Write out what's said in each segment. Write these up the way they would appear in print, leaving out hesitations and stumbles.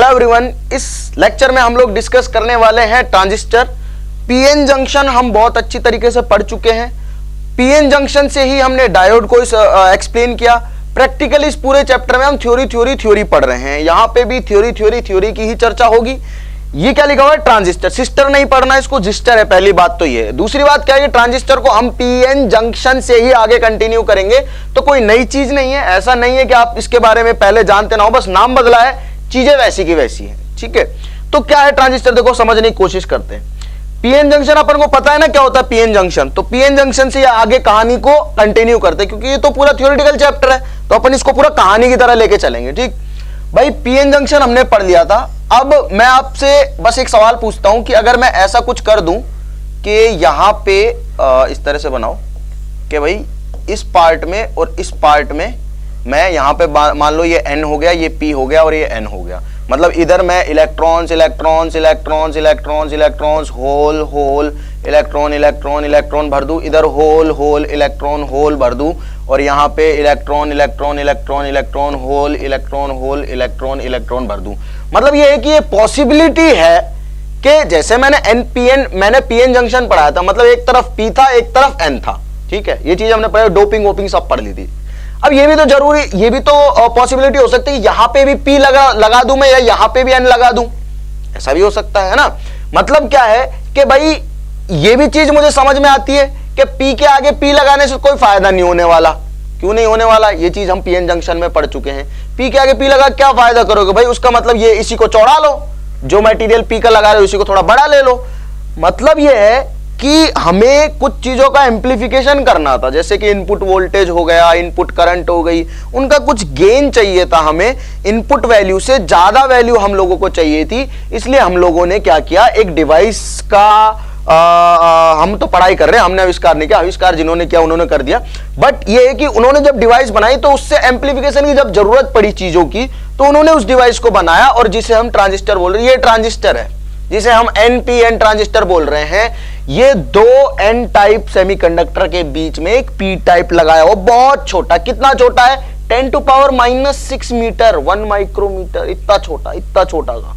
Hello everyone, इस lecture में हम लोग डिस्कस करने वाले हैं ट्रांजिस्टर। पीएन जंक्शन हम बहुत अच्छी तरीके से पढ़ चुके हैं। पीएन जंक्शन से ही हमने डायोड को एक्सप्लेन किया। प्रैक्टिकली इस पूरे चैप्टर में हम थ्योरी पढ़ रहे हैं। यहां पे भी थ्योरी की ही चर्चा होगी। ये क्या लिखा हुआ है? ट्रांजिस्टर। सिस्टर नहीं पढ़ना, इसको जिस्टर है। पहली बात तो ये है। दूसरी बात क्या है कि ट्रांजिस्टर को हम पीएन जंक्शन से ही आगे कंटिन्यू करेंगे, तो कोई नई चीज नहीं है। ऐसा नहीं है कि आप इसके बारे में पहले जानते ना हो, बस नाम बदला है, चीजें वैसी की वैसी है। ठीक है, तो क्या है ट्रांजिस्टर, देखो समझने की कोशिश करते हैं। पीएन जंक्शन अपन को पता है ना क्या होता है पीएन जंक्शन। तो पीएन जंक्शन से आगे कहानी को कंटिन्यू करते हैं, क्योंकि ये तो पूरा थ्योरेटिकल चैप्टर है, तो अपन इसको पूरा कहानी की तरह लेके चलेंगे। ठीक भाई, पीएन जंक्शन हमने पढ़ लिया था। अब मैं आपसे बस एक सवाल पूछता हूं कि अगर मैं ऐसा कुछ कर दूं कि यहां पे इस तरह से बनाओ कि भाई इस पार्ट में और इस पार्ट में मैं यहां पे मान लो ये N हो गया, ये P हो गया और ये N हो गया। मतलब इधर मैं इलेक्ट्रॉन्स होल इलेक्ट्रॉन भर दूं, इधर होल इलेक्ट्रॉन भर दूं, और यहाँ पे इलेक्ट्रॉन होल इलेक्ट्रॉन भर दूं। मतलब ये है कि ये पॉसिबिलिटी है कि जैसे मैंने पीएन जंक्शन पढ़ाया था, मतलब एक तरफ P था एक तरफ N था। ठीक है, ये चीज हमने पढ़ा, डोपिंग वोपिंग सब पढ़ ली थी। अब ये भी तो जरूरी, ये भी तो पॉसिबिलिटी हो सकती है यहां पे भी P लगा दूं मैं, या यहां पे भी N लगा दूं, ऐसा भी हो सकता है ना। मतलब क्या है कि भाई ये भी चीज मुझे समझ में आती है कि P के आगे P लगाने से कोई फायदा नहीं होने वाला। क्यों नहीं होने वाला? ये चीज हम पीएन जंक्शन में पढ़ चुके हैं। P के आगे P लगा क्या फायदा करोगे भाई? उसका मतलब ये इसी को चौड़ा लो, जो मटेरियल P का लगा रहे हो उसी को थोड़ा बड़ा ले लो। मतलब ये है कि हमें कुछ चीजों का एम्प्लीफिकेशन करना था, जैसे कि इनपुट वोल्टेज हो गया, इनपुट करंट हो गई, उनका कुछ गेन चाहिए था हमें। इनपुट वैल्यू से ज्यादा वैल्यू हम लोगों को चाहिए थी, इसलिए हम लोगों ने क्या किया, एक डिवाइस का हम तो पढ़ाई कर रहे हैं, हमने आविष्कार नहीं किया, आविष्कार जिन्होंने किया उन्होंने कर दिया। बट ये है कि उन्होंने जब डिवाइस बनाई तो उससे एम्प्लीफिकेशन की जब जरूरत पड़ी चीजों की, तो उन्होंने उस डिवाइस को बनाया, और जिसे हम ट्रांजिस्टर बोल रहे हैं, ये ट्रांजिस्टर है जिसे हम NPN ट्रांजिस्टर बोल रहे हैं। ये दो N टाइप सेमीकंडक्टर के बीच में एक P टाइप लगाया हो, बहुत छोटा। कितना छोटा है? 10⁻⁻⁶ मीटर, 1 माइक्रोमीटर, इतना छोटा था।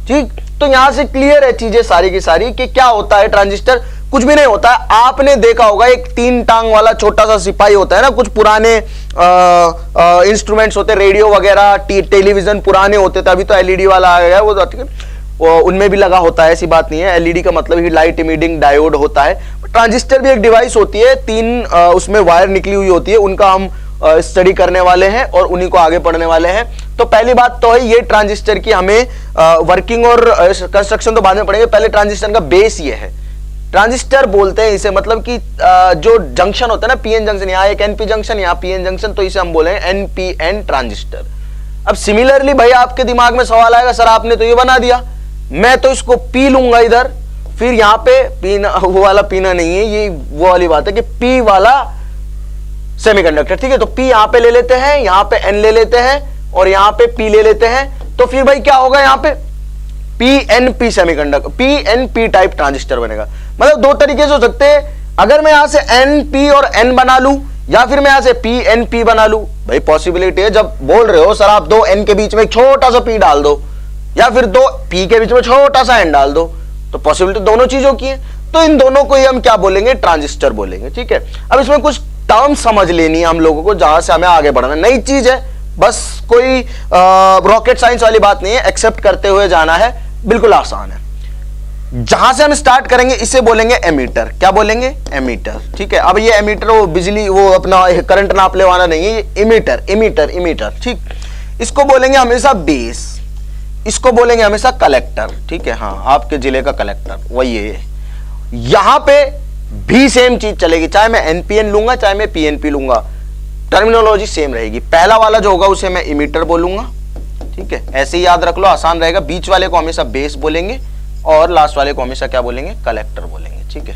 ठीक, तो यहां से क्लियर है चीजें सारी की सारी कि क्या होता है ट्रांजिस्टर। कुछ भी नहीं होता है। आपने देखा होगा एक 3 टांग वाला छोटा सा सिपाही होता है ना, कुछ पुराने इंस्ट्रूमेंट्स होते, रेडियो वगैरह, टेलीविजन पुराने होते थे, अभी तो LED वाला आ गया है, वो उनमें भी लगा होता है, ऐसी बात नहीं है। LED का मतलब ही लाइट इमिटिंग डायोड होता है। ट्रांजिस्टर भी एक डिवाइस होती है, 3 उसमें वायर निकली हुई होती है, उनका हम स्टडी करने वाले हैं और उन्हीं को आगे पढ़ने वाले हैं। तो पहली बात तो है ये ट्रांजिस्टर की हमें वर्किंग और कंस्ट्रक्शन तो बाद में पढ़ेंगे, पहले ट्रांजिस्टर का बेस ये है। ट्रांजिस्टर बोलते हैं इसे, मतलब कि जो जंक्शन होता है ना, पीएन जंक्शन, यहाँ एक NP जंक्शन, यहाँ पीएन जंक्शन, तो इसे हम बोले NPN ट्रांजिस्टर। अब सिमिलरली भाई आपके दिमाग में सवाल आएगा, सर आपने तो ये बना दिया, मैं तो इसको P लूंगा इधर, फिर यहां पे पीना, वो वाला पीना नहीं है, ये वो वाली बात है कि P वाला सेमीकंडक्टर। ठीक है, तो P यहां पे ले लेते हैं, यहां पे N ले लेते हैं और यहां पे P ले लेते हैं, तो फिर भाई क्या होगा यहां पे PNP semiconductor, PNP type transistor बनेगा। मतलब दो तरीके से हो सकते हैं, अगर मैं यहां से NP और N बना लूं, या फिर मैं यहां से PNP बना लूं। भाई पॉसिबिलिटी है, जब बोल रहे हो सर आप 2 N के बीच में एक छोटा सा P डाल दो, या फिर 2 P के बीच में छोटा सा N डाल दो, तो पॉसिबिलिटी दोनों चीजों की है। तो इन दोनों को ही हम क्या बोलेंगे? ट्रांजिस्टर बोलेंगे। ठीक है, अब इसमें कुछ टर्म समझ लेनी है हम लोगों को, जहां से हमें आगे बढ़ना। नई चीज है, बस कोई रॉकेट साइंस वाली बात नहीं है, एक्सेप्ट करते हुए जाना है, बिल्कुल आसान है। जहां से हम स्टार्ट करेंगे इसे बोलेंगे एमीटर। क्या बोलेंगे? एमीटर। ठीक है, अब ये एमीटर वो बिजली, वो अपना करंट नापने वाला नहीं है, ये इमीटर। ठीक, इसको बोलेंगे हमेशा बेस, इसको बोलेंगे हमेशा कलेक्टर। ठीक है, हाँ, आपके जिले का कलेक्टर वही है। यहां पे भी सेम चीज चलेगी, चाहे मैं NPN लूंगा चाहे मैं PNP लूंगा, टर्मिनोलॉजी सेम रहेगी। पहला वाला जो होगा उसे मैं इमीटर बोलूंगा। ठीक है, ऐसे ही याद रख लो, आसान रहेगा। बीच वाले को हमेशा बेस बोलेंगे और लास्ट वाले को हमेशा क्या बोलेंगे? कलेक्टर बोलेंगे। ठीक है,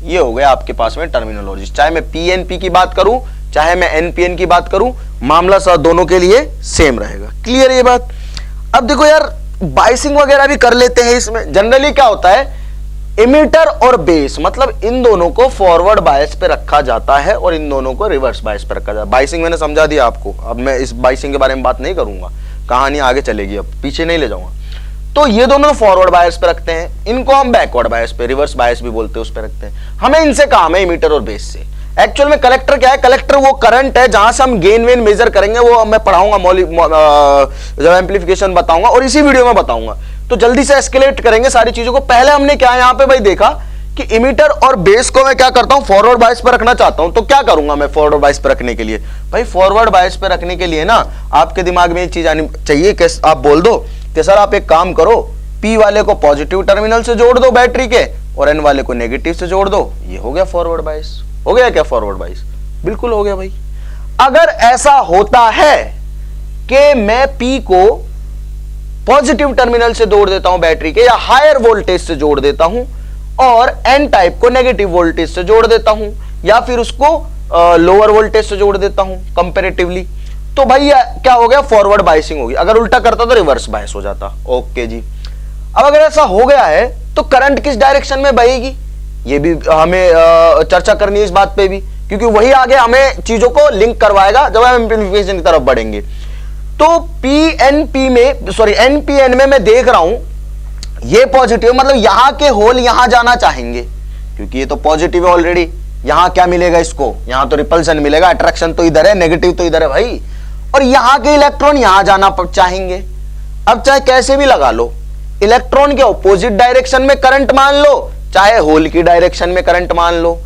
ये हो गया आपके पास में टर्मिनोलॉजी। चाहे मैं PNP की बात करूं चाहे मैं NPN की बात करूं, मामला सा दोनों के लिए सेम रहेगा। क्लियर ये बात? अब देखो यार, बाइसिंग वगैरह भी कर लेते हैं इसमें। जनरली क्या होता है, इमीटर और बेस, मतलब इन दोनों को फॉरवर्ड बायस पे रखा जाता है और इन दोनों को रिवर्स बायस पे रखा जाता है। बाइसिंग मैंने समझा दिया आपको, अब मैं इस बाइसिंग के बारे में बात नहीं करूंगा, कहानी आगे चलेगी, अब पीछे नहीं ले जाऊंगा। तो ये दोनों फॉरवर्ड बायस पे रखते हैं, इनको हम बैकवर्ड बायस पे, रिवर्स बायस भी बोलते हैं, उस पे रखते हैं। हमें इनसे काम है इमीटर और बेस से। एक्चुअल में कलेक्टर क्या है? कलेक्टर वो करंट है जहां से हम गेन वेन मेजर करेंगे, वो मैं पढ़ाऊंगा जब एम्पलीफिकेशन बताऊंगा और इसी वीडियो में बताऊंगा। तो जल्दी से एस्केलेट करेंगे सारी चीजों को। पहले हमने क्या यहां पे भाई देखा कि इमीटर और बेस को मैं क्या करता हूं, फॉरवर्ड बायस पर रखना चाहता हूं। तो क्या करूंगा मैं फॉरवर्ड बायस पर रखने के लिए? भाई फॉरवर्ड बायस पर रखने के लिए ना आपके दिमाग में एक चीज आनी चाहिए कि आप बोल दो कि सर आप एक काम करो, पी वाले को पॉजिटिव टर्मिनल से जोड़ दो बैटरी के और एन वाले को नेगेटिव से जोड़ दो। ये हो गया फॉरवर्ड बायस। हो गया क्या फॉरवर्ड बायस? बिल्कुल हो गया भाई। अगर ऐसा होता है कि मैं पी को पॉजिटिव टर्मिनल से जोड़ देता हूं बैटरी के, या हायर वोल्टेज से जोड़ देता हूं, और एन टाइप को नेगेटिव वोल्टेज से जोड़ देता हूं, या फिर उसको लोअर वोल्टेज से जोड़ देता हूं कंपैरेटिवली, तो भाई क्या हो गया? फॉरवर्ड बायसिंग होगी। अगर उल्टा करता तो रिवर्स बायस हो जाता। ओके जी। अब अगर ऐसा हो गया है तो करंट किस डायरेक्शन में बहेगी, ये भी हमें चर्चा करनी है इस बात पे भी, क्योंकि वही आगे हमें चीजों को लिंक करवाएगा जब हम एम्प्लीफिकेशन की तरफ बढ़ेंगे। तो पीएनपी में, सॉरी एनपीएन में मैं देख रहा हूं ये पॉजिटिव, मतलब यहां के होल यहां जाना चाहेंगे, क्योंकि ये तो पॉजिटिव है ऑलरेडी। यहां क्या मिलेगा इसको? यहां तो रिपल्सन मिलेगा, अट्रैक्शन तो इधर है, नेगेटिव तो इधर है भाई, और यहां के इलेक्ट्रॉन यहां जाना चाहेंगे। अब चाहे कैसे भी लगा लो, इलेक्ट्रॉन के ऑपोजिट डायरेक्शन में करंट मान लो, चाहे होल की डायरेक्शन में करंट मान लो,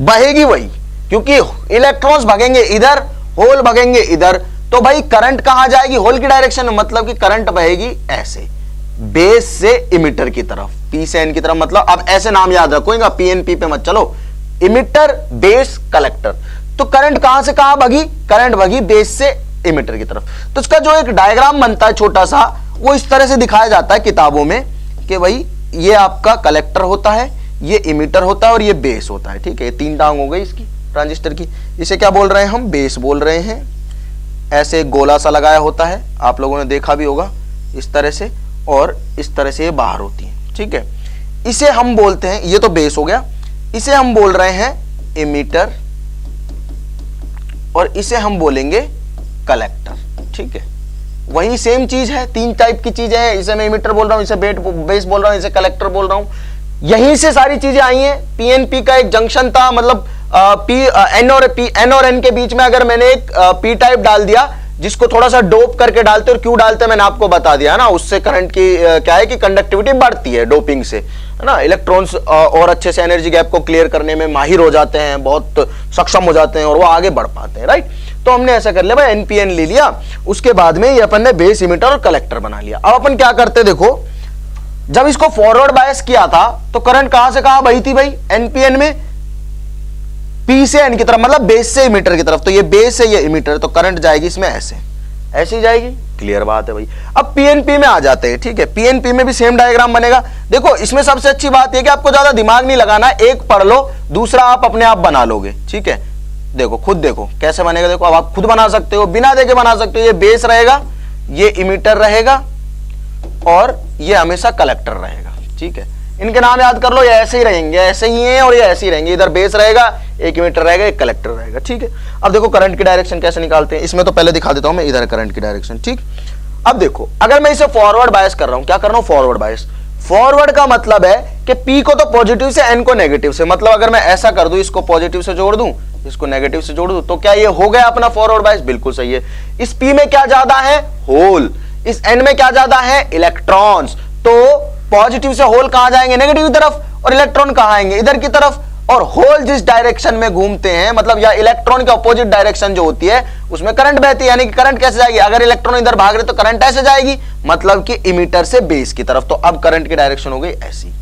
बहेगी वही, क्योंकि इलेक्ट्रॉन्स भगेंगे इधर, होल भगेंगे इधर। तो भाई करंट कहां जाएगी? होल की डायरेक्शन में, मतलब कि करंट बहेगी ऐसे, बेस से इमिटर की तरफ, पी से एन की तरफ। मतलब अब ऐसे नाम याद रखोगा, पी एन पी पे मत चलो, इमिटर, बेस, कलेक्टर। तो करंट कहां से कहां भगी? करंट भगी बेस से इमिटर की तरफ। तो इसका जो एक डायग्राम बनता है छोटा सा, वो इस तरह से दिखाया जाता है किताबों में कि भाई ये आपका कलेक्टर होता है, ये इमिटर होता है और ये बेस होता है। ठीक है, ये तीन टांग हो गई इसकी ट्रांजिस्टर की। इसे क्या बोल रहे हैं हम? बेस बोल रहे हैं। ऐसे एक गोला सा लगाया होता है, आप लोगों ने देखा भी होगा इस तरह से, और इस तरह से ये बाहर होती है। ठीक है, इसे हम बोलते हैं, ये तो बेस हो गया, इसे हम बोल रहे हैं इमिटर और इसे हम बोलेंगे कलेक्टर। ठीक है, वही सेम चीज है, तीन टाइप की चीजें हैं। इसे मैं इमिटर बोल रहा हूं, इसे बेस बोल रहा हूं, इसे कलेक्टर बोल रहा हूं। यहीं से सारी चीजें आई हैं। पीएनपी का एक जंक्शन था, मतलब एन और एन के बीच में अगर मैंने एक पी टाइप डाल दिया, जिसको थोड़ा सा डोप करके डालते, और क्यों डालते मैंने आपको बता दिया ना, उससे करंट की क्या है कि कंडक्टिविटी बढ़ती है डोपिंग से, है ना। इलेक्ट्रॉन्स और अच्छे से एनर्जी गैप को क्लियर करने में माहिर हो जाते हैं, बहुत सक्षम हो जाते हैं और वो आगे बढ़ पाते हैं, राइट। तो हमने ऐसा कर लिया भाई, एनपीएन ले लिया, उसके बाद में ये अपन ने बेस, इमिटर और कलेक्टर बना लिया। अब अपन क्या करते, देखो जब इसको फॉरवर्ड बायस किया था तो करंट कहां से कहां बही थी भाई? एनपीएन में पी से एन की तरफ, मतलब बेस से इमिटर की तरफ। तो ये बेस है, ये इमिटर, तो करंट जाएगी इसमें ऐसे, ऐसी जाएगी। क्लियर बात है भाई। अब पीएनपी में आ जाते हैं। ठीक है, पीएनपी में भी सेम डायग्राम बनेगा। देखो इसमें सबसे अच्छी बात यह कि आपको ज्यादा दिमाग नहीं लगाना, एक पढ़ लो, दूसरा आप अपने आप बना लोगे। ठीक है, देखो खुद देखो कैसे बनेगा। देखो अब आप खुद बना सकते हो, बिना देखे बना सकते हो। ये बेस रहेगा, ये इमिटर रहेगा और ये हमेशा कलेक्टर रहेगा। ठीक है, इनके नाम याद कर लो, ये ऐसे ही रहेंगे, ऐसे ही हैं और ये ऐसे ही रहेंगे। इधर बेस रहेगा, एक इमिटर रहेगा, एक कलेक्टर रहेगा। ठीक है, अब देखो करंट की डायरेक्शन कैसे निकालते हैं। इसमें तो पहले दिखा देता हूं मैं, इधर करंट की डायरेक्शन। ठीक, अब देखो अगर मैं इसे फॉरवर्ड बायस कर रहा हूं, क्या कर रहा हूं? Forward bias. फॉरवर्ड का मतलब है कि पी को तो पॉजिटिव से, एन को नेगेटिव से। मतलब अगर मैं ऐसा कर दूं, इसको पॉजिटिव से जोड़ दूं, इसको नेगेटिव से जोड़ दूं, तो क्या ये हो गया अपना फॉरवर्ड बायस? बिल्कुल सही है। इस पी में क्या ज्यादा है? होल। इस एन में क्या ज्यादा है? इलेक्ट्रॉन्स। तो पॉजिटिव से होल कहां जाएंगे? नेगेटिव की तरफ, और इलेक्ट्रॉन कहां आएंगे? इधर की तरफ। और होल जिस डायरेक्शन में घूमते हैं, मतलब या इलेक्ट्रॉन के अपोजिट डायरेक्शन जो होती है, उसमें करंट बहती है। यानी कि करंट कैसे जाएगी? अगर इलेक्ट्रॉन इधर भाग रहे तो करंट ऐसे जाएगी, मतलब कि इमिटर से बेस की तरफ। तो अब करंट की डायरेक्शन हो गई ऐसी।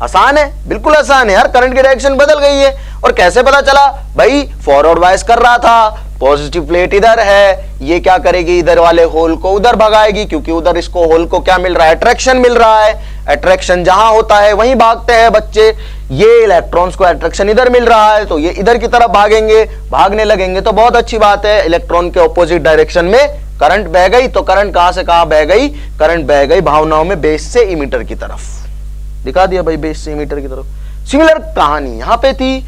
आसान है, बिल्कुल आसान है यार, करंट की डायरेक्शन बदल गई है। और कैसे पता चला भाई? फॉरवर्ड बायस कर रहा था, पॉजिटिव प्लेट इधर है, ये क्या करेगी? इधर वाले होल को उधर भगाएगी, क्योंकि उधर इसको होल को क्या मिल रहा है? अट्रैक्शन मिल रहा है। अट्रैक्शन जहां होता है वहीं भागते हैं बच्चे। ये इलेक्ट्रॉन्स को अट्रैक्शन इधर मिल रहा है, तो ये इधर की तरफ भागेंगे, भागने लगेंगे। तो बहुत अच्छी बात है, इलेक्ट्रॉन के ऑपोजिट डायरेक्शन में करंट बह गई। तो करंट कहां से कहां बह गई? करंट बह गई भावनाओं में बेस से इमिटर की तरफ। दिखा दिया भाई, बेस से इमिटर की तरफ। सिमिलर कहानी यहां पे थी,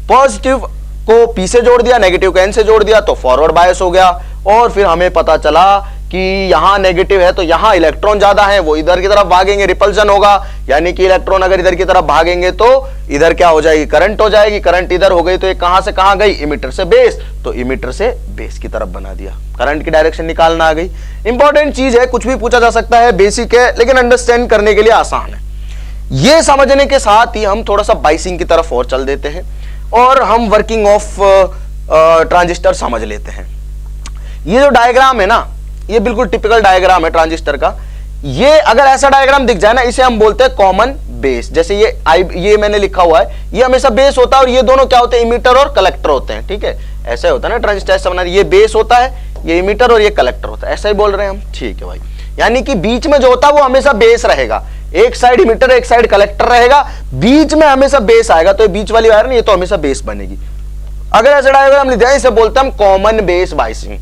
पॉजिटिव को पी से जोड़ दिया, नेगेटिव को एन से जोड़ दिया, तो फॉरवर्ड बायस हो गया। और फिर हमें पता चला कि यहां नेगेटिव है तो यहां इलेक्ट्रॉन ज्यादा है, वो इधर की तरफ भागेंगे, रिपल्सन होगा, यानी कि इलेक्ट्रॉन अगर इधर की तरफ भागेंगे तो इधर क्या हो जाएगी, करंट हो जाएगी, करंट इधर हो गई तो ये कहां से कहां गई, इमिटर से बेस, तो इमिटर से बेस की तरफ बना दिया, करंट की डायरेक्शन निकालना आ गई। इंपॉर्टेंट चीज है, कुछ भी पूछा जा सकता है, बेसिक है लेकिन अंडरस्टैंड करने के लिए आसान है। ये समझने के साथ ही हम थोड़ा सा बाइसिंग की तरफ और चल देते हैं और हम वर्किंग ऑफ ट्रांजिस्टर समझ लेते हैं। ये जो डायग्राम है ना, ये बिल्कुल टिपिकल डायग्राम है ट्रांजिस्टर का। ये अगर ऐसा डायग्राम दिख जाए ना, इसे हम बोलते हैं कॉमन बेस। जैसे ये मैंने लिखा हुआ है, ये हमेशा बेस होता है और ये दोनों क्या होते हैं, इमीटर और कलेक्टर होते हैं। ठीक है, ऐसा होता है ना ट्रांजिस्टर, ऐसा बना, ये बेस होता है, ये इमीटर और ये कलेक्टर होता है, ऐसा ही बोल रहे हैं हम। ठीक है भाई, यानी कि बीच में जो होता है वो हमेशा बेस रहेगा, एक साइड इमीटर एक साइड कलेक्टर रहेगा, बीच में हमेशा बेस आएगा, तो ये बीच वाली वायर ना, ये तो हमेशा बेस बनेगी। अगर ऐसा डायग्राम लिख दिया, इसे बोलते हैं हम कॉमन बेस बाइसिंग।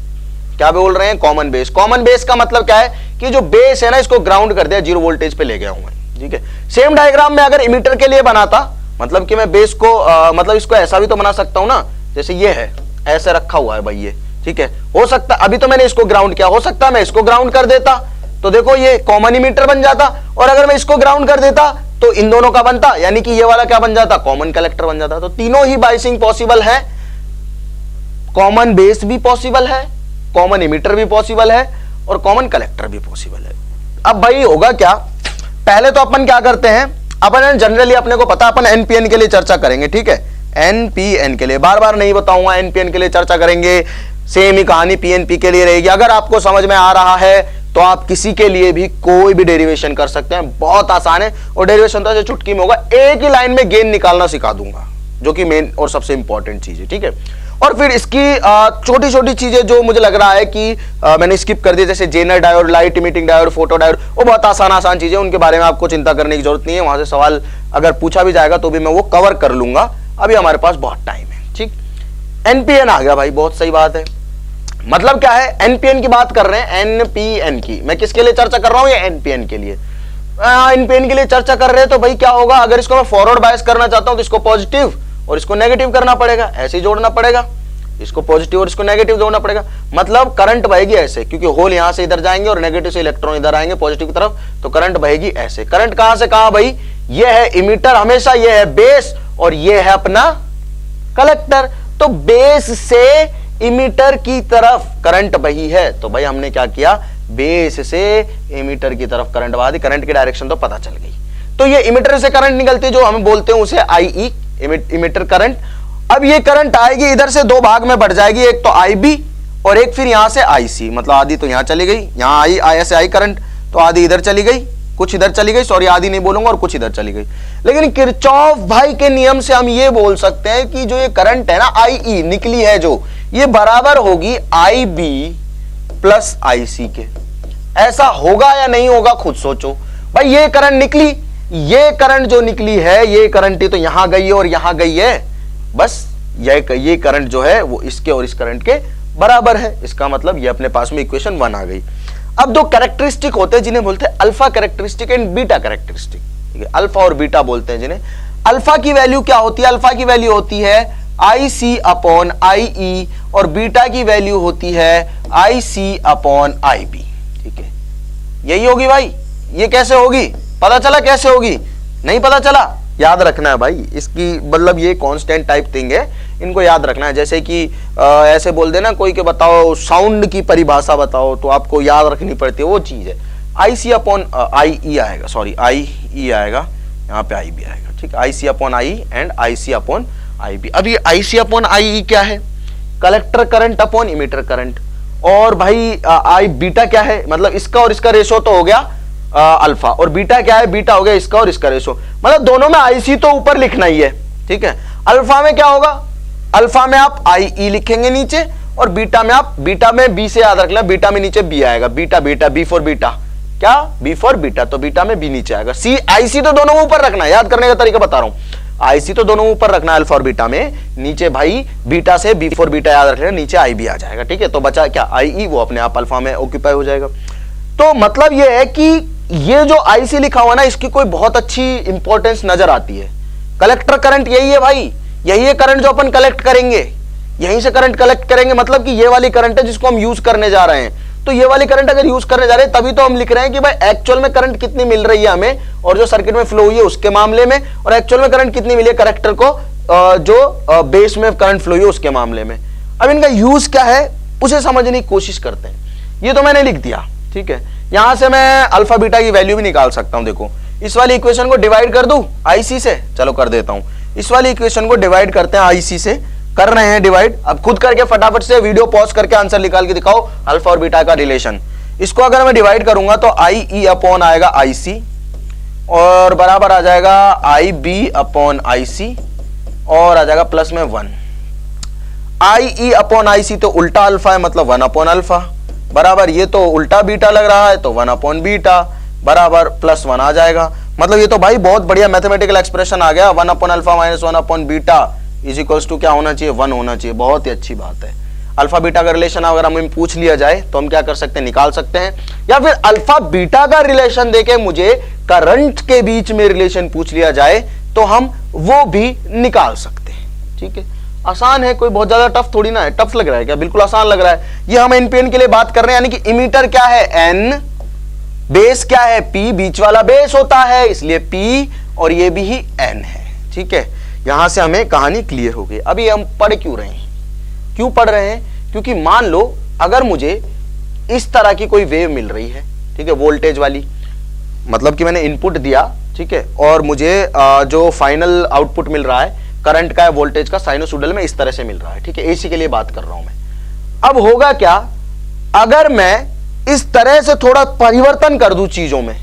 क्या बोल रहे हैं, कॉमन बेस। कॉमन बेस का मतलब क्या है कि जो बेस है ना, इसको ग्राउंड कर दिया, 0 वोल्टेज पे ले गया हूं मैं। ठीक है, सेम डायग्राम में अगर इमीटर के लिए बनाता, मतलब कि मैं बेस को मतलब इसको ऐसा भी तो बना सकता हूं ना, जैसे ये है, ऐसे रखा हुआ है भाई ये। ठीक है, हो सकता, अभी तो मैंने इसको ग्राउंड किया, हो सकता है मैं इसको ग्राउंड कर देता तो देखो ये कॉमन इमीटर बन जाता, और अगर मैं इसको ग्राउंड कर देता तो इन दोनों का बनता, यानी कि ये वाला क्या बन जाता, कॉमन कलेक्टर बन जाता। तो तीनों ही बाइसिंग पॉसिबल है, कॉमन बेस भी पॉसिबल है, कॉमन इमीटर भी पॉसिबल है और कॉमन कलेक्टर भी पॉसिबल है। अब भाई होगा क्या, पहले तो अपन क्या करते हैं, अपन जनरली अपने को पता, अपन एनपीएन के लिए चर्चा करेंगे। ठीक है, एनपीएन के लिए बार बार नहीं बताऊंगा, एनपीएन के लिए चर्चा करेंगे, सेम ही कहानी पीएनपी के लिए रहेगी। अगर आपको समझ में आ रहा है तो आप किसी के लिए भी कोई भी डेरिवेशन कर सकते हैं, बहुत आसान है, और डेरिवेशन तो चुटकी में होगा, एक ही लाइन में गेन निकालना सिखा दूंगा, जो कि मेन और सबसे इंपॉर्टेंट चीज है। ठीक है, और फिर इसकी छोटी छोटी चीजें जो मुझे लग रहा है कि मैंने स्किप कर दी, जैसे zener diode, light emitting diode, photo diode, वो बहुत आसान चीजें, उनके बारे में आपको चिंता करने की जरूरत नहीं है, वहां से सवाल अगर पूछा भी जाएगा तो भी मैं वो कवर कर लूंगा, अभी हमारे पास बहुत टाइम है। ठीक, एनपीएन आ गया भाई, बहुत सही बात है। मतलब क्या है, एनपीएन की बात कर रहे हैं, एनपीएन की, मैं किसके लिए चर्चा कर रहा हूं, ये एनपीएन के लिए, एनपीएन के लिए चर्चा कर रहे हैं। तो भाई क्या होगा, अगर इसको मैं फॉरवर्ड बायस करना चाहता हूं तो इसको पॉजिटिव और इसको नेगेटिव करना पड़ेगा, ऐसे ही जोड़ना पड़ेगा, इसको पॉजिटिव और इसको नेगेटिव जोड़ना पड़ेगा, मतलब करंट बहेगी ऐसे, क्योंकि होल यहां से इधर जाएंगे और नेगेटिव से इलेक्ट्रॉन इधर आएंगे पॉजिटिव की तरफ, तो करंट बहेगी ऐसे। करंट कहां से कहां भाई, ये है इमीटर, हमेशा ये है बेस और ये है अपना कलेक्टर, तो बेस से इमीटर की तरफ करंट बही है, तो भाई हमने क्या किया, बेस से इमीटर की तरफ करंट बहा दी, करंट की डायरेक्शन तो पता चल गई। तो ये इमीटर से करंट निकलती है, जो हम बोलते हैं उसे आईई, इमीटर करंट। अब ये करंट आएगी इधर से, दो भाग में बढ़ जाएगी, एक तो आईबी और एक फिर यहां से आईसी, मतलब आधी तो यहां चली गई, यहां आई ऐसे आई करंट, तो आधी इधर चली गई, कुछ इधर चली गई, सॉरी आधी नहीं बोलूंगा, और कुछ इधर चली गई। लेकिन किरचॉफ भाई के नियम से हम ये बोल सकते हैं कि जो ये करंट है ना, आईई निकली है जो, ये बराबर होगी आईबी प्लस आईसी के। ऐसा होगा या नहीं होगा, खुद सोचो भाई। ये करंट निकली, ये करंट जो निकली है, ये करंट ही तो यहां गई है और यहां गई है, बस ये करंट जो है वो इसके और इस करंट के बराबर है। इसका मतलब ये अपने पास में इक्वेशन 1 आ गई। अब दो कैरेक्टरिस्टिक होते हैं जिन्हें बोलते हैं alpha characteristic and beta characteristic. ठीक है, अल्फा और बीटा बोलते हैं जिन्हें। अल्फा की वैल्यू क्या होती है, अल्फा की वैल्यू होती है IC अपॉन IE और बीटा की वैल्यू होती है IC अपॉन IB। ठीक है, यही होगी भाई। ये कैसे होगी, पता चला कैसे होगी, नहीं पता चला, याद रखना है भाई। इसकी मतलब ये कांस्टेंट टाइप थिंग है, इनको याद रखना है। जैसे कि ऐसे बोल देना कोई के बताओ साउंड की परिभाषा बताओ, तो आपको याद रखनी पड़ती है, वो चीज है। IC अपॉन IE आएगा, सॉरी IE आएगा, यहाँ पे IB आएगा। ठीक है, IC upon IE and IC upon IB। अब ये IC अपॉन IE क्या है, collector current upon emitter current. और भाई आई बीटा क्या है, मतलब इसका और इसका रेशो तो हो गया अल्फा, और बीटा क्या है, बीटा हो गया इसका और इसका रेशो। मतलब दोनों में IC तो ऊपर लिखना ही है। ठीक है, अल्फा में क्या होगा, अल्फा में आप IE लिखेंगे नीचे, और बीटा में आप, बीटा में B से याद रख लें, बीटा में नीचे B आएगा, beta beta B for beta, क्या B फॉर बीटा, तो बीटा में B नीचे आएगा। IC तो दोनों ऊपर रखना है, याद करने का तरीका बता रहा हूं। IC तो दोनों ऊपर रखना है अल्फा और बीटा में, नीचे भाई बीटा से B फॉर बीटा याद रख लेना, नीचे IB आ जाएगा। ठीक है, तो बचा क्या IE, वो अपने आप अल्फा में ऑक्यूपाई हो जाएगा। तो मतलब ये है कि ये जो IC लिखा हुआ ना, इसकी कोई बहुत अच्छी इंपॉर्टेंस नजर आती है। कलेक्टर करंट यही है भाई, यही है करंट जो अपन कलेक्ट करेंगे, यहीं से करंट कलेक्ट करेंगे, मतलब कि ये वाली करंट है जिसको हम यूज करने जा रहे हैं। तो ये वाली करंट अगर यूज करने जा रहे हैं तभी तो हम लिख रहे हैं कि भाई एक्चुअल में करंट कितनी मिल रही है हमें और जो सर्किट में फ्लो हुई है उसके मामले में, और एक्चुअल में करंट कितनी मिली है करेक्टर को जो बेस में करंट फ्लो हुई है उसके मामले में। अब इनका यूज क्या है उसे समझने की कोशिश करते हैं। ये तो मैंने लिख दिया, ठीक है। यहां से मैं अल्फा बीटा की वैल्यू भी निकाल सकता हूं। देखो इस वाली इक्वेशन को डिवाइड कर दूं आईसी से, चलो कर देता हूं। इस वाली इक्वेशन को डिवाइड करते हैं आईसी से, कर रहे हैं डिवाइड। अब खुद करके फटाफट से वीडियो पॉज करके आंसर निकाल के दिखाओ अल्फा और बीटा का रिलेशन। इसको अगर मैं डिवाइड करूंगा तो आई ई अपॉन आएगा आई सी और बराबर आ जाएगा आई बी अपॉन आई सी और आ जाएगा प्लस में 1। आई ई अपॉन आई सी तो उल्टा अल्फा है मतलब 1 अपॉन अल्फा, बराबर ये तो उल्टा बीटा लग रहा है तो 1 अपॉन बीटा बराबर प्लस 1 आ जाएगा। मतलब ये तो भाई बहुत बढ़िया मैथमेटिकल एक्सप्रेशन आ गया। 1 upon alpha minus 1 upon beta is equals to क्या होना चाहिए 1 होना चाहिए। बहुत ही अच्छी बात है। अल्फा बीटा का रिलेशन अगर हमें पूछ लिया जाए तो हम क्या कर सकते हैं, निकाल सकते हैं, या फिर अल्फा बीटा का रिलेशन देके मुझे करंट के बीच में रिलेशन पूछ लिया जाए तो हम वो भी निकाल सकते हैं। ठीक है, आसान है, कोई बहुत ज्यादा टफ थोड़ी ना है। टफ लग रहा है क्या? बिल्कुल आसान लग रहा है। ये हम एनपीएन के लिए बात कर रहे हैं, यानी कि इमीटर क्या है एन, बेस क्या है पी, बीच वाला बेस होता है इसलिए पी और ये भी ही एन है। ठीक है, यहां से हमें कहानी क्लियर हो गई। अभी हम पढ़ क्यों रहे हैं? क्यों पढ़ रहे हैं? क्योंकि मान लो अगर मुझे इस तरह की कोई वेव मिल रही है, ठीक है, वोल्टेज वाली, मतलब कि मैंने इनपुट दिया, ठीक है, और मुझे जो फाइनल आउटपुट मिल रहा है करंट का या वोल्टेज का साइनोसॉइडल में इस तरह से मिल रहा है। ठीक है, एसी के लिए बात कर रहा हूं मैं। अब होगा क्या अगर मैं इस तरह से थोड़ा परिवर्तन कर दूं चीजों में,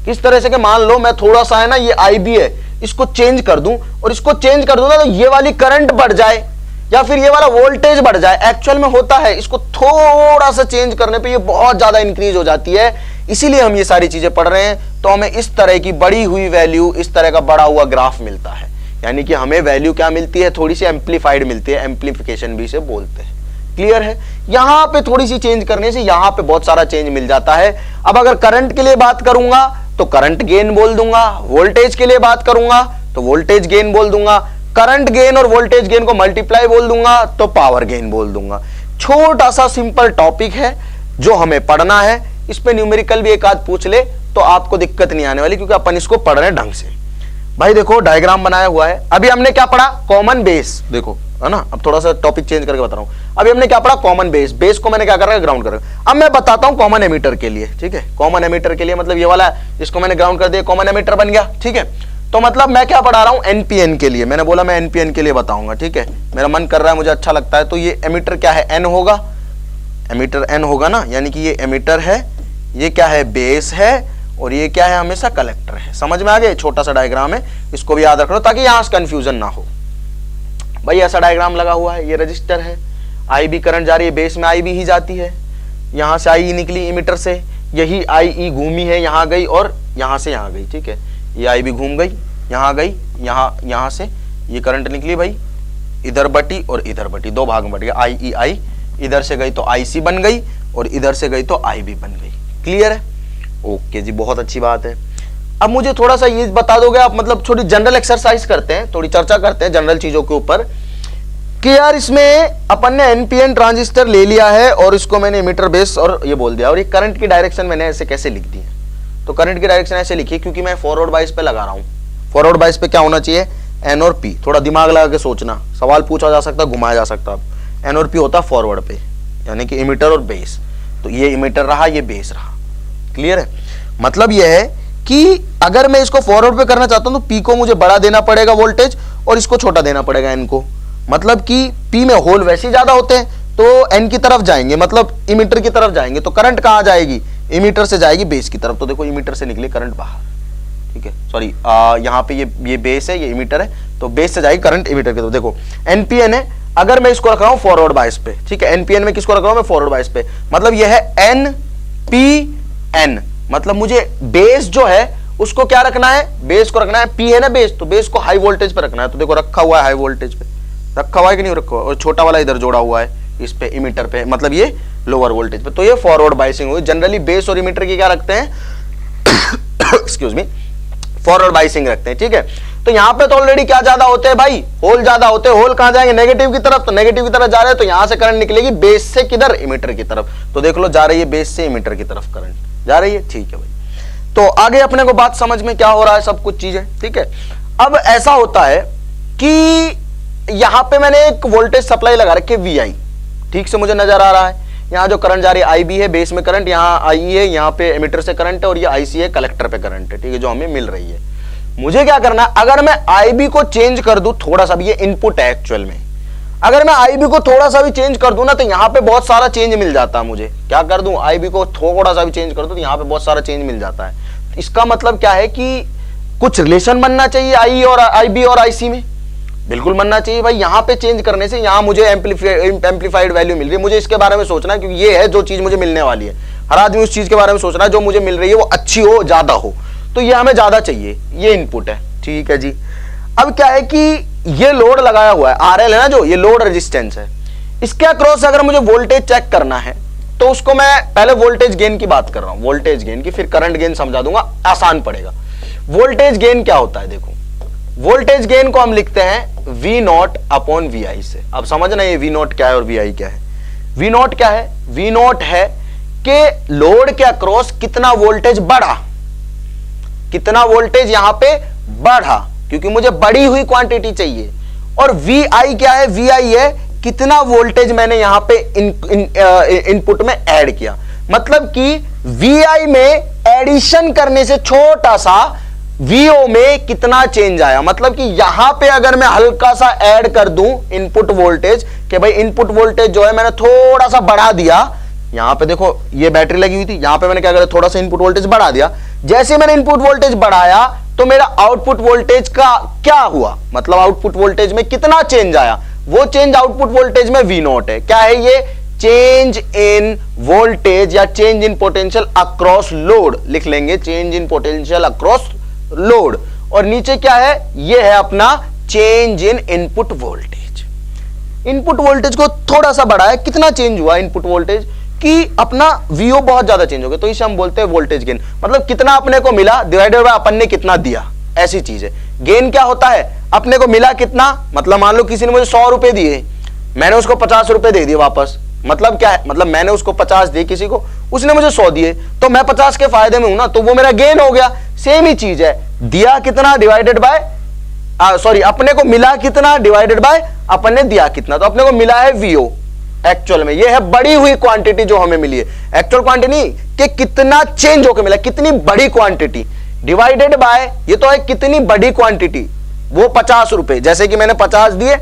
किस तरह से कि मान लो मैं थोड़ा सा है ना, ये आईबी है, इसको चेंज कर दूं और इसको चेंज कर दूं ना तो ये वाली करंट बढ़ जाए या फिर ये वाला वोल्टेज बढ़ जाए। एक्चुअल में होता है, इसको थोड़ा सा चेंज करने पे ये बहुत ज्यादा इंक्रीज हो जाती है। इसीलिए हम ये सारी चीजें पढ़ रहे हैं, तो हमें इस तरह की बड़ी हुई वैल्यू, इस तरह का बड़ा हुआ ग्राफ मिलता है। यानी कि हमें वैल्यू क्या मिलती है, थोड़ी सी एम्पलीफाइड मिलती है, एम्पलीफिकेशन भी इसे बोलते हैं। क्लियर है? यहां पे थोड़ी सी चेंज करने से यहां पे बहुत सारा चेंज मिल जाता है। अब अगर करंट के लिए बात करूंगा तो करंट गेन बोल दूंगा, वोल्टेज के लिए बात करूंगा तो वोल्टेज गेन बोल दूंगा, करंट गेन और वोल्टेज गेन को मल्टीप्लाई बोल दूंगा तो पावर गेन बोल दूंगा। छोटा सा सिंपल टॉपिक है जो हमें पढ़ना है। इस पे न्यूमेरिकल भी एक आध पूछ ले तो आपको दिक्कत नहीं आने वाली, क्योंकि अपन इसको पढ़ रहे हैं ढंग से। भाई देखो डायग्राम बनाया हुआ है। अभी हमने क्या पढ़ा? Common base. देखो है ना, अब थोड़ा सा टॉपिक चेंज करके बता रहा हूं। अभी हमने क्या पढ़ा? Common base. बेस को मैंने क्या कर रहा है? ग्राउंड कर रहा हूं। अब मैं बताता हूं कॉमन एमीटर के लिए। ठीक है, कॉमन एमीटर के लिए मतलब ये वाला, इसको मैंने ग्राउंड कर दिया, कॉमन एमीटर बन गया। ठीक है, तो मतलब मैं क्या पढ़ा रहा हूं? एनपीएन के लिए। मैंने बोला मैं एनपीएन के लिए बताऊंगा। ठीक है, मेरा मन कर रहा है, मुझे अच्छा लगता है। तो ये एमीटर क्या है? एन होगा, एमीटर एन होगा ना, यानी कि ये एमीटर है, ये क्या है? बेस है, और ये क्या है? हमेशा कलेक्टर है। समझ में आ गया? छोटा सा डायग्राम है, इसको भी याद रख लो ताकि यहां से कंफ्यूजन ना हो। भाई ऐसा डायग्राम लगा हुआ है, ये रजिस्टर है, आई बी करंट जा रही है, बेस में आई बी ही जाती है, यहां से आई निकली इमीटर से, यही आई ई घूमी है, यहां गई और यहां से यहां गई। ठीक है, ये आई बी घूम गई, यहां गई, यहां से ये करंट निकली भाई, इधर बटी और इधर बटी, दो भाग में बट गया। आई ई आई इधर से गई तो आई सी बन गई और इधर से गई तो आई बी बन गई। क्लियर है? ओके जी, बहुत अच्छी बात है। अब मुझे थोड़ा सा ये बता दोगे आप, मतलब थोड़ी जनरल एक्सरसाइज करते हैं, थोड़ी चर्चा करते हैं जनरल चीजों के ऊपर, कि यार इसमें अपन ने एनपीएन ट्रांजिस्टर ले लिया है और इसको मैंने एमीटर बेस और ये बोल दिया, और ये करंट की डायरेक्शन मैंने ऐसे कैसे लिख दी है? तो करंट की डायरेक्शन ऐसे लिखी क्योंकि मैं फॉरवर्ड बाइस पे लगा रहा हूं। फॉरवर्ड बाइस पे क्या होना चाहिए? एन और पी। थोड़ा दिमाग लगा के सोचना, सवाल पूछा जा सकता, घुमाया जा सकता। एन और पी होता फॉरवर्ड पे, यानी कि इमीटर और बेस। तो ये इमीटर रहा, ये बेस रहा। क्लियर है? मतलब यह है कि अगर मैं इसको फॉरवर्ड पे करना चाहता हूं तो पी को मुझे बड़ा देना पड़ेगा वोल्टेज और इसको छोटा देना पड़ेगा एन को। मतलब कि पी में होल वैसे ही ज्यादा होते हैं तो एन की तरफ जाएंगे, मतलब इमीटर की तरफ जाएंगे, तो करंट कहां जाएगी? इमीटर से जाएगी बेस की तरफ। तो देखो इमीटर से निकली करंट बाहर। ठीक है, सॉरी, यहाँ पे ये बेस है, ये इमीटर है, तो बेस से जाएगी करंट इमीटर की तरफ। देखो एनपीएन है, अगर मैं इसको रख रहा हूं फॉरवर्ड बाइस पे, ठीक है, एनपीएन में किसको रख रहा हूं मैं? फॉरवर्ड बाइस पे। मतलब यह है एन पी एन, मतलब मुझे बेस जो है उसको क्या रखना है? बेस को रखना है, पी है ना बेस, तो बेस को हाई वोल्टेज पे रखना है। तो देखो रखा हुआ है हाई वोल्टेज पे, रखा हुआ है कि नहीं रखा हुआ, और छोटा वाला इधर जोड़ा हुआ है इस पे इमीटर पे, मतलब ये लोअर वोल्टेज पे। तो ये फॉरवर्ड बाइसिंग हुई। जनरली बेस और इमीटर की क्या रखते हैं? एक्सक्यूज मी, फॉरवर्ड बाइसिंग रखते हैं। ठीक है, तो यहां पे तो ऑलरेडी क्या ज्यादा होते हैं भाई, होल ज्यादा होते हैं। होल कहां जाएंगे, नेगेटिव की तरफ, तो नेगेटिव की तरफ जा रहे हैं तो यहां से करंट निकलेगी बेस से किधर, इमीटर की तरफ। तो देख लो जा रही है बेस से इमीटर की तरफ करंट जा रही है, ठीक है भाई। तो आगे अपने को बात समझ में क्या हो रहा है, सब कुछ चीजें ठीक है। अब ऐसा होता है कि यहां पे मैंने एक वोल्टेज सप्लाई लगा रखी है VI, ठीक से मुझे नजर आ रहा है। यहाँ जो करंट जा रही है IB है, बेस में करंट, यहाँ IE है, यहाँ पे एमीटर से करंट है, और ये IC है, कलेक्टर पे करंट है, ठीक है, जो हमें मिल रही है। मुझे क्या करना है, अगर मैं IB को चेंज कर दूं थोड़ा सा भी, ये इनपुट है एक्चुअल में, अगर मैं IB को थोड़ा सा भी चेंज कर दूं ना, तो यहाँ पे बहुत सारा चेंज मिल जाता है मुझे। क्या कर दूं, IB को थोड़ा सा भी चेंज कर दूं तो यहाँ पे बहुत सारा चेंज मिल जाता है। इसका मतलब क्या है कि कुछ रिलेशन बनना चाहिए IE और IB और IC में, बिल्कुल बनना चाहिए भाई। यहाँ पे चेंज करने से यहाँ मुझे एम्पलीफाइड वैल्यू मिल रही है, मुझे इसके बारे में सोचना है, क्योंकि ये है जो चीज मुझे मिलने वाली है। हर आदमी उस चीज के बारे में सोच रहा है जो मुझे मिल रही है वो अच्छी हो, ज्यादा हो, तो ये हमें ज्यादा चाहिए, ये इनपुट है, ठीक है जी। अब क्या है कि ये लोड लगाया हुआ है, RL है ना, जो ये लोड रेजिस्टेंस है, इसके अक्रॉस अगर मुझे वोल्टेज चेक करना है तो उसको मैं पहले वोल्टेज गेन की बात कर रहा हूं, वोल्टेज गेन की, फिर करंट गेन समझा दूंगा, आसान पड़ेगा। वोल्टेज गेन क्या होता है, देखो वोल्टेज गेन को हम लिखते हैं V0 अपॉन VI से। अब समझना ये V0 क्या है और VI क्या है। V0 क्या है, V0 है कि लोड के अक्रॉस कितना वोल्टेज बढ़ा, कितना वोल्टेज यहां पे बढ़ा, क्योंकि मुझे बढ़ी हुई क्वांटिटी चाहिए। और VI क्या है, VI है कितना वोल्टेज मैंने यहां पे इनपुट में ऐड किया। मतलब कि VI में एडिशन करने से छोटा सा VO में कितना चेंज आया। मतलब कि यहां पे अगर मैं हल्का सा ऐड कर दूं इनपुट वोल्टेज, कि भाई इनपुट वोल्टेज जो है मैंने थोड़ा सा बढ़ा दिया, यहां पे देखो ये बैटरी लगी हुई थी, यहां पे मैंने क्या करा, थोड़ा सा इनपुट वोल्टेज बढ़ा दिया। जैसे मैंने इनपुट वोल्टेज बढ़ाया तो मेरा आउटपुट वोल्टेज का क्या हुआ, मतलब आउटपुट वोल्टेज में कितना चेंज आया, वो चेंज आउटपुट वोल्टेज में V0 है। क्या है ये, चेंज इन वोल्टेज या change in potential across load लिख लेंगे, change in potential across load. और नीचे क्या है, ये है अपना change in input voltage. Input voltage को थोड़ा सा बढ़ाया, कितना चेंज हुआ इनपुट वोल्टेज कि अपना VO बहुत ज्यादा चेंज हो गया, तो इसे हम बोलते हैं वोल्टेज गेन। मतलब कितना अपने को मिला डिवाइडेड बाय अपन ने कितना दिया, ऐसी चीज है। गेन क्या होता है, अपने को मिला कितना, मतलब मान लो किसी ने मुझे 100 रुपए दिए, मैंने उसको 50 रुपए दे दिए वापस, मतलब क्या है, मतलब मैंने उसको 50 दिए किसी को, उसने मुझे 100 दिए, तो मैं 50 के फायदे में हूं ना, तो वो मेरा गेन हो गया। सेम ही चीज है, दिया कितना डिवाइडेड बाय सॉरी अपने को मिला कितना डिवाइडेड बाय अपन ने दिया कितना, तो अपने को मिला है VO। एक्चुअल में ये है बड़ी हुई क्वांटिटी जो हमें मिली है, एक्चुअल क्वांटिटी नहीं कि कितना चेंज होकर मिला, कितनी बड़ी क्वांटिटी डिवाइडेड बाय ये तो है कितनी बड़ी क्वांटिटी, वो 50 रुपए, जैसे कि मैंने 50 दिए,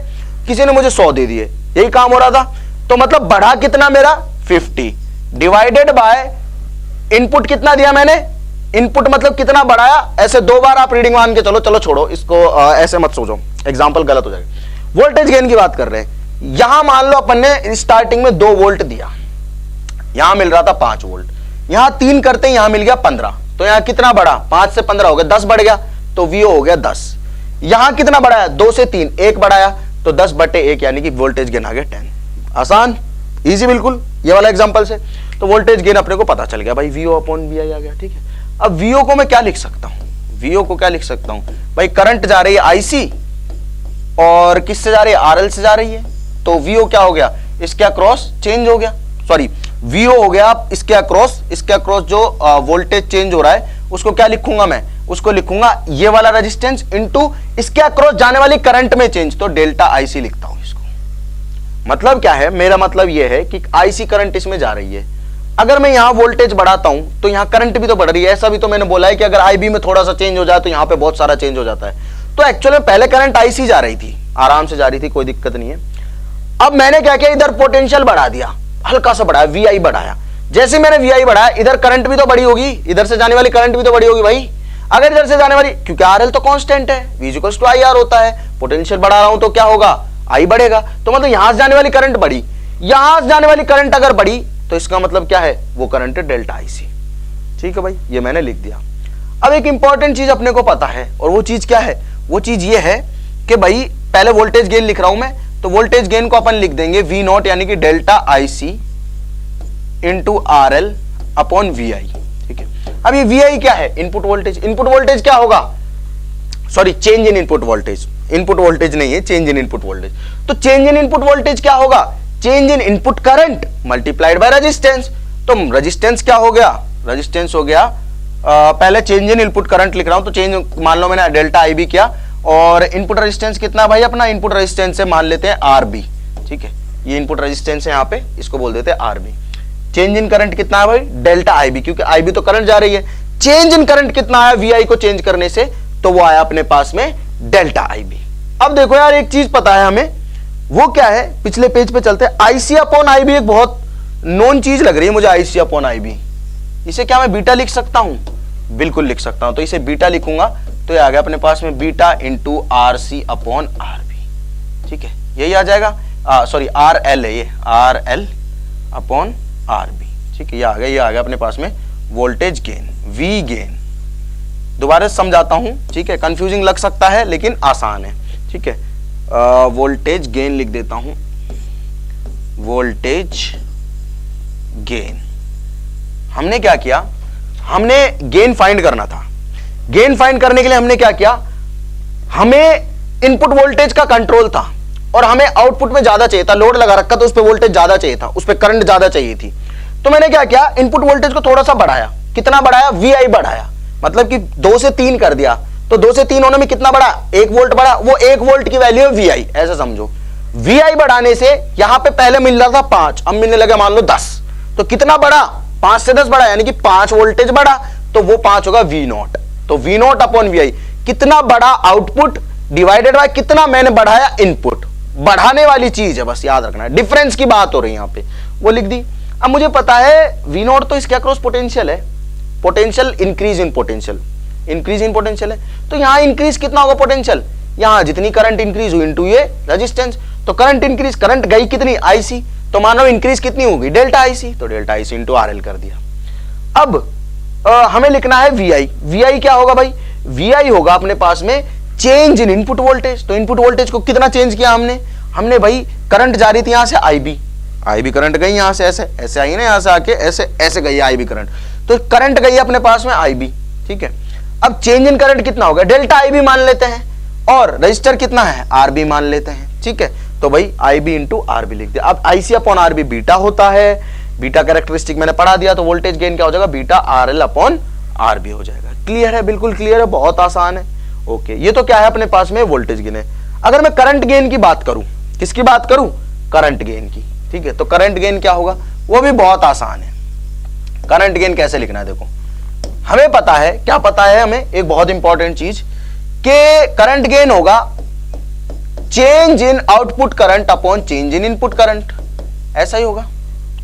किसी ने मुझे 100 दे दिए, यही काम हो रहा था। तो मतलब बढ़ा कितना मेरा 50 डिवाइडेड बाय इनपुट कितना दिया मैंने, इनपुट मतलब कितना बढ़ाया, ऐसे दो बार आप रीडिंग मान के चलो, चलो छोड़ो इसको, ऐसे मत सोचो, एग्जांपल गलत हो जाएगा। वोल्टेज गेन की बात कर रहे हैं, यहां मान लो अपन ने स्टार्टिंग में 2 वोल्ट दिया, यहां मिल रहा था 5 वोल्ट, यहां 3 करते यहां मिल गया 15, तो यहां कितना बढ़ा, 5 से 15 हो गया 10 बढ़ गया, तो VO हो गया 10। यहां कितना बढ़ाया, 2 से 3 1 बढ़ाया, तो 10/1 यानी कि वोल्टेज गेन आ गया 10। आसान, इजी बिल्कुल, ये वाला एग्जांपल से। तो वोल्टेज गेन अपने को पता चल गया भाई, VO अपॉन VI आ गया, ठीक है। अब VO को मैं क्या लिख सकता हूं, VO को क्या लिख सकता हूं भाई, करंट जा रही है IC और किससे जा रही है, RL से जा रही है, तो VO क्या हो गया, इसके अक्रॉस चेंज हो गया, सॉरी VO हो गया इसके अक्रॉस जो वोल्टेज चेंज हो रहा है उसको क्या लिखूंगा मैं, उसको लिखूंगा ये वाला रेजिस्टेंस इनटू इसके अक्रॉस जाने वाली करंट में चेंज, तो डेल्टा IC लिखता हूं इसको। मतलब क्या है, मेरा मतलब यह है कि IC करंट इसमें जा रही है, अगर मैं यहां वोल्टेज बढ़ाता हूं तो यहां करंट भी तो बढ़ रही है। ऐसा भी तो मैंने बोला है कि अगर IB में थोड़ा सा चेंज हो जाए तो यहां पे बहुत सारा चेंज हो जाता है। तो एक्चुअल में पहले करंट IC जा रही थी, आराम से जा रही थी, कोई दिक्कत नहीं है। अब मैंने क्या किया, इधर पोटेंशियल बढ़ा दिया, हल्का सा बढ़ाया, VI बढ़ाया। जैसे मैंने VI बढ़ाया, इधर करंट भी तो बड़ी होगी, इधर से जाने वाली करंट भी तो बड़ी होगी भाई। अगर इधर से जाने वाली, क्योंकि RL तो कांस्टेंट है, V = IR होता है, पोटेंशियल बढ़ा रहा हूं तो क्या होगा, I बढ़ेगा, तो मतलब यहां से जाने वाली करंट बढ़ी, यहां से जाने वाली करंट अगर बढ़ी तो इसका मतलब क्या है, वो करंट है डेल्टा IC। ठीक है भाई, ये मैंने लिख दिया। अब एक इंपॉर्टेंट चीज अपने को पता है, और वो चीज क्या है, वो चीज ये है कि भाई पहले वोल्टेज गेन लिख रहा हूं मैं, तो वोल्टेज गेन को अपन लिख देंगे V0 यानी कि delta IC into RL upon VI। ठीक है, अब ये VI क्या है, इनपुट वोल्टेज। इनपुट वोल्टेज क्या होगा, sorry change in input voltage, input voltage नहीं है, चेंज इन इनपुट वोल्टेज। तो चेंज इन इनपुट वोल्टेज क्या होगा, change in input current multiplied by resistance. तो रेजिस्टेंस क्या हो गया, रेजिस्टेंस हो गया पहले चेंज इन इनपुट करंट लिख रहा हूं, तो चेंज मान लो मैंने डेल्टा आई बी किया, और इनपुट रेजिस्टेंस कितना भाई, अपना इनपुट रेजिस्टेंस से मान लेते हैं आर बी, ठीक है, ये इनपुट रेजिस्टेंस है यहाँ पे, इसको बोल देते हैं R B. Change in current कितना है भाई, डेल्टा आई बी, क्योंकि आई बी तो करंट जा रही है। चेंज इन करंट कितना आया वी आई को चेंज करने से, तो वो आया अपने पास में डेल्टा आई बी। अब देखो यार एक चीज पता है हमें, वो क्या है, पिछले पेज पे चलते हैं। आईसी अपॉन आई बी एक बहुत नोन चीज लग रही है मुझे, आईसी अपॉन आई बी। इसे क्या मैं बीटा लिख सकता हूं, बिल्कुल लिख सकता हूं। तो इसे बीटा लिखूंगा तो ये आ गया अपने पास में beta into R C upon R B, ठीक है, यही आ जाएगा, सॉरी आर एल है ये, R L upon R B, ठीक है, ये आ गया अपने पास में वोल्टेज गेन, वी गेन। दोबारा समझाता हूं, ठीक है, कंफ्यूजिंग लग सकता है लेकिन आसान है, ठीक है। वोल्टेज गेन लिख देता हूं, वोल्टेज गेन। हमने क्या किया, हमने गेन फाइंड करना था। गेन फाइंड करने के लिए हमने क्या किया, हमें इनपुट वोल्टेज का कंट्रोल था और हमें आउटपुट में ज्यादा चाहिए था, लोड लगा रखा तो उस पर वोल्टेज ज्यादा चाहिए था, उस पर करंट ज्यादा चाहिए थी। तो मैंने क्या किया, इनपुट वोल्टेज को थोड़ा सा बढ़ाया। कितना बढ़ाया, वी आई बढ़ाया, मतलब कि 2 से 3 कर दिया। तो 2 से 3 होने में कितना बढ़ा, 1 वोल्ट बढ़ा, वो 1 वोल्ट की वैल्यू है वी आई, ऐसा समझो। वी आई बढ़ाने से यहां पे पहले मिल रहा था 5, अब मिलने लगा मान लो 10। तो कितना बढ़ा, 5 से 10 बढ़ा, यानी कि 5 वोल्टेज बढ़ा, तो वो 5 होगा वी नॉट। तो वी नॉट अपॉन वी आई, कितना बड़ा आउटपुट डिवाइडेड बाय कितना मैंने बढ़ाया इनपुट। बढ़ाने वाली चीज है, बस याद रखना, डिफरेंस की बात हो रही है यहां पे, वो लिख दी। अब मुझे पता है वी नॉट तो इसके अक्रॉस पोटेंशियल है, potential increase in potential, increase in potential है। तो यहां इंक्रीज कितना होगा पोटेंशियल, यहां जितनी करंट इंक्रीज हुई इनटू ये रेजिस्टेंस। तो करंट इंक्रीज, करंट गई कितनी आईसी, तो मानो इंक्रीज कितनी होगी डेल्टा आईसी, तो डेल्टा आईसी इंटू आरएल कर दिया। अब हमें लिखना है वी आई। वी आई क्या होगा भाई, वी आई होगा अपने पास में चेंज इन इनपुट वोल्टेज। तो इनपुट वोल्टेज को कितना चेंज किया हमने भाई, करंट जा रही थी यहां से आई बी करंट गई यहां से, ऐसे आई ना, यहां से आके ऐसे गई आई बी करंट, तो करंट गई अपने पास में आई बी, ठीक है। अब चेंज इन करंट कितना होगा, डेल्टा आई बी मान लेते हैं, और रजिस्टर कितना है आर बी मान लेते हैं, ठीक है। तो भाई I B into R B लिख दिया। अब IC upon R B beta होता है, बीटा कैरेक्टरिस्टिक मैंने पढ़ा दिया, तो वोल्टेज गेन क्या हो जाएगा, beta R L upon R B हो जाएगा। क्लियर है, बिल्कुल क्लियर है, बहुत आसान है। ओके, ये तो क्या है अपने पास में वोल्टेज गेन है। अगर मैं करंट गेन की बात करूं, किसकी बात करूं, करंट गेन की, ठीक है। तो करंट गेन क्या होगा, वो भी बहुत आसान है। करंट गेन कैसे लिखना है, देखो हमें पता है, क्या पता है हमें, एक बहुत इंपॉर्टेंट चीज, कि करंट गेन होगा change in output current upon change in input current, ऐसा ही होगा,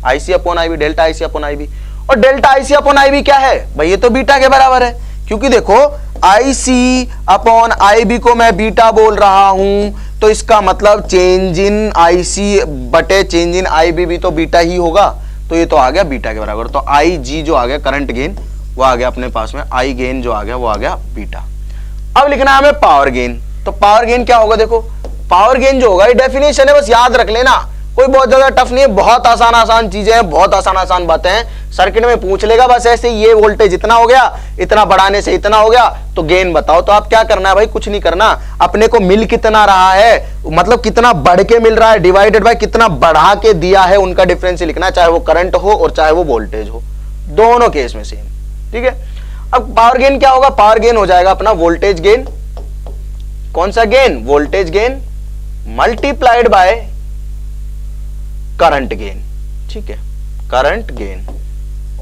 IC upon I B, delta IC upon I B. और delta IC upon I B क्या है भाई, ये तो बीटा के बराबर है, क्योंकि देखो आईसी अपॉन आई बी को मैं बीटा बोल रहा हूं, तो इसका मतलब चेंज इन आईसी बटे चेंज इन आई बी भी तो बीटा ही होगा, तो ये तो आ गया बीटा के बराबर। तो आई जी जो आ गया करंट गेन, वो आ गया अपने पास में, आई गेन जो आ गया वो आ गया बीटा। अब लिखना है हमें पावर गेन। तो पावर गेन क्या होगा, देखो पावर गेन जो होगा, ये डेफिनेशन है, बस याद रख लेना, कोई बहुत ज्यादा टफ नहीं है, बहुत आसान चीजें हैं, बहुत आसान बातें हैं। सर्किट में पूछ लेगा बस ऐसे, ये वोल्टेज इतना हो गया, इतना बढ़ाने से इतना हो गया, तो गेन बताओ। तो आप क्या करना है भाई, कुछ नहीं करना, अपने को मिल कितना रहा है, मतलब कितना बढ़ के मिल रहा है, डिवाइडेड बाय कितना बढ़ा के दिया है, उनका डिफरेंस लिखना है, चाहे वो करंट हो और चाहे वो वोल्टेज हो, दोनों केस में सेम, ठीक है। अब पावर गेन क्या होगा, पावर गेन हो जाएगा अपना वोल्टेज गेन, कौन सा gain, voltage gain multiplied by current gain, ठीक है, करंट गेन।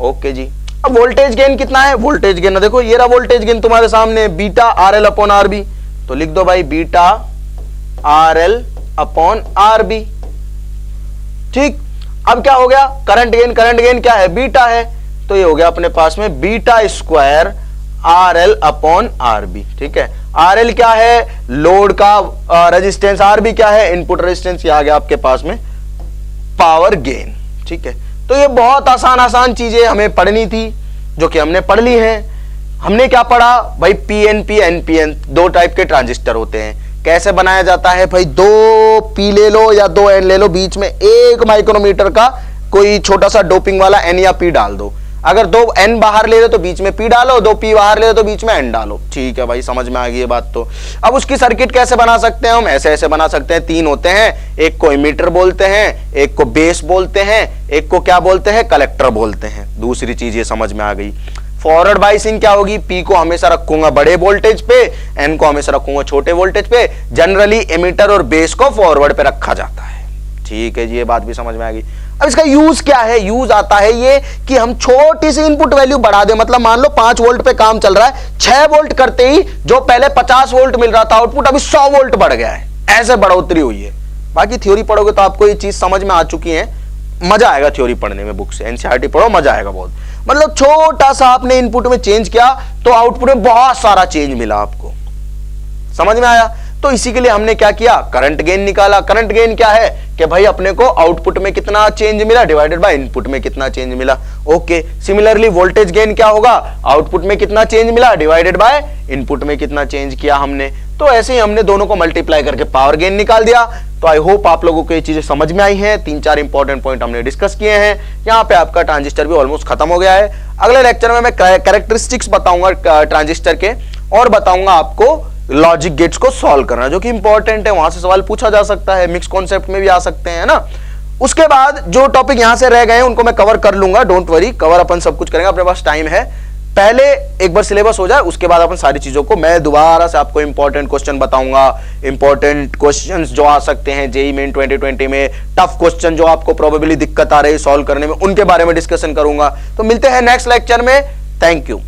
ओके जी, अब वोल्टेज गेन कितना है, वोल्टेज गेन देखो ये रहा वोल्टेज गेन तुम्हारे सामने, beta R L upon R B, तो लिख दो भाई beta R L upon R B, ठीक। अब क्या हो गया, करंट गेन क्या है, बीटा है, तो ये हो गया अपने पास में beta square R L upon R B, ठीक है। आर एल क्या है, लोड का रेजिस्टेंस, आर बी क्या है, इनपुट रेजिस्टेंस, ये आ गया आपके पास में पावर गेन, ठीक है। तो ये बहुत आसान चीजें हमें पढ़नी थी, जो कि हमने पढ़ ली हैं। हमने क्या पढ़ा भाई, पीएनपी एनपीएन, 2 टाइप के ट्रांजिस्टर होते हैं। कैसे बनाया जाता है भाई, 2 पी ले लो या 2 एन ले लो, बीच में 1 माइक्रोमीटर का कोई छोटा सा डोपिंग वाला एन या पी डाल दो। अगर दो n बाहर ले रहे तो बीच में p डालो, दो p बाहर ले रहे तो बीच में n डालो। ठीक है भाई, समझ में आ गई ये बात। तो अब उसकी सर्किट कैसे बना सकते हैं हम? ऐसे ऐसे बना सकते हैं। तीन होते हैं, एक को एमीटर बोलते हैं, एक को बेस बोलते हैं, एक को क्या बोलते हैं? कलेक्टर बोलते हैं। दूसरी चीज ये समझ में आ गई। फॉरवर्ड बाइसिंग क्या होगी? P को हमेशा रखूंगा बड़े वोल्टेज पे, N को हमेशा रखूंगा छोटे वोल्टेज पे। जनरली एमीटर और बेस को फॉरवर्ड पे रखा जाता है। ठीक है जी, ये बात भी समझ में आ गई। अब इसका यूज क्या है? यूज आता है ये कि हम छोटी सी इनपुट वैल्यू बढ़ा दें। मतलब मान लो 5 वोल्ट पे काम चल रहा है, 6 वोल्ट करते ही जो पहले 50 वोल्ट मिल रहा था आउटपुट, अभी 100 वोल्ट बढ़ गया है। ऐसे बढ़ोतरी हुई है। बाकी थ्योरी पढ़ोगे तो आपको ये चीज समझ में आ चुकी है। मजा आएगा थ्योरी पढ़ने में, बुक से एनसीईआरटी पढ़ो, मजा आएगा बहुत। मतलब छोटा सा आपने इनपुट में चेंज किया तो आउटपुट में बहुत सारा चेंज मिला आपको। समझ में आया? तो इसी के लिए हमने क्या किया? करंट गेन निकाला। करंट गेन क्या है कि भाई अपने को आउटपुट में कितना चेंज मिला डिवाइडेड बाय इनपुट में कितना चेंज मिला। ओके, सिमिलरली वोल्टेज गेन क्या होगा? आउटपुट में कितना चेंज मिला डिवाइडेड बाय इनपुट में कितना चेंज किया हमने। तो ऐसे ही हमने दोनों को मल्टीप्लाई करके पावर गेन निकाल दिया। तो आई होप आप लोगों को ये चीजें समझ में आई हैं। 3-4 इंपॉर्टेंट पॉइंट हमने डिस्कस किए हैं। यहाँ पे आपका ट्रांजिस्टर भी ऑलमोस्ट खत्म हो गया है। अगले लेक्चर में मैं कैरेक्टरिस्टिक्स बताऊंगा ट्रांजिस्टर के, और बताऊंगा आपको लॉजिक गेट्स को सॉल्व करना, जो कि इंपॉर्टेंट है। वहां से सवाल पूछा जा सकता है, मिक्स कॉन्सेप्ट में भी आ सकते हैं ना। उसके बाद जो टॉपिक यहां से रह गए हैं उनको मैं कवर कर लूंगा, डोंट वरी, कवर अपन सब कुछ करेंगे, अपने पास टाइम है। पहले एक बार सिलेबस हो जाए, उसके बाद अपन सारी चीजों को मैं दोबारा से आपको इंपॉर्टेंट क्वेश्चन बताऊंगा। इंपॉर्टेंट क्वेश्चंस जो आ सकते हैं जेईई मेन 2020 में, टफ क्वेश्चन जो आपको प्रोबेबली दिक्कत आ रही है सॉल्व करने में, उनके बारे में डिस्कशन करूंगा। तो मिलते हैं नेक्स्ट लेक्चर में। Thank you.